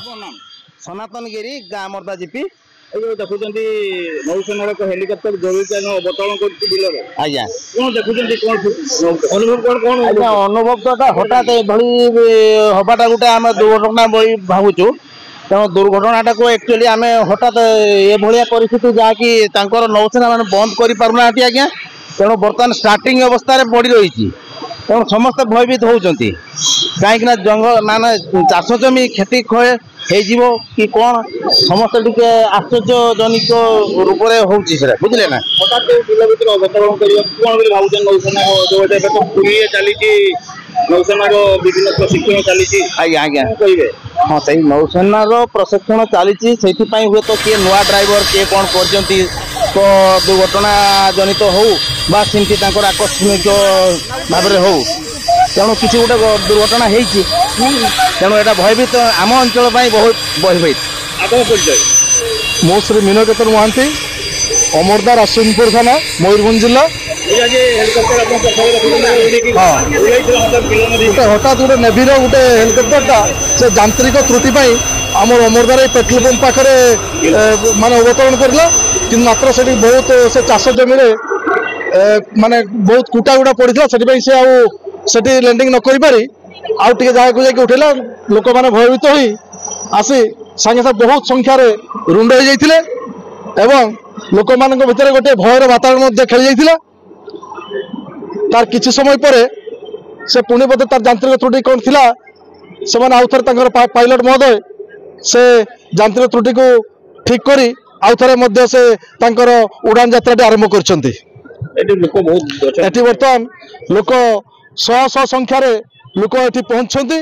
नाम सनातन गिरी गाँ मर्दा जीपी देखुं नौसेना हेलिकप्टर जरूरी अवतरण आज्ञा कौन देखुं अनुभव कौन अनुभव तो हठात हवाटा गोटे आम दुर्घटना भावुचु तेणु दुर्घटनाटा को एक्चुअली आम हठात ये परिस्थिति जहाँकि नौसेना मैंने बंद कर पारना आज्ञा तेणु बर्तमान स्टार्टिंग अवस्था पड़ रही तेणु समस्त भयभीत होती कहीं जंगल मान चाष जमी क्षति क्षय हो कि कौन समस्त टे आश्चर्यजनित रूप से बुझे ना हठात बिल अवतरण कौन भावुन नौसेना जो पुरी चली नौसेना विभिन्न प्रशिक्षण चली आज्ञा आज्ञा कहे हाँ सही नौसेना प्रशिक्षण चली हुए तो किए नुआ ड्राइवर किए कौन कर तो दुर्घटना जनित हो सेमती आकस्मिक भाव हो तेणु किसी गोटे दुर्घटना होती तेणु यहाँ भयभीत आम अंचल बहुत भयभीत आपन परिचय मो श्री मीनकेतन महांती अमरदार अश्विनपुर थाना मयूरभंज जिला हठात गोटे नेभी गोटे हेलिकप्टर से यांत्रिक त्रुटि आम अमरदार पेट्रोल पंप पाखे माने अवतरण करला कि मात्र से बहुत से चाष जमी माने बहुत कुटा गुड़ा पड़ा से लैंडिंग न करी पारी आउ टे जगह को जाके उठेला लोक मैंने भयभीत हो आसी सागे साथ बहुत संख्यार रुंड हो जाते एवं लोक मान भर गोटे भयर वातावरण खेली जाता तार किसी समय पर से पुणी बोधे तार यांत्रिक त्रुटि कौन थी से आउ थे पायलट महोदय से यांत्रिक त्रुटि को ठीक कर आउ थे से उड़ान यात्रा आरंभ कर बर्तमान लोक शह शह संख्यार लोक ये पहुंचती।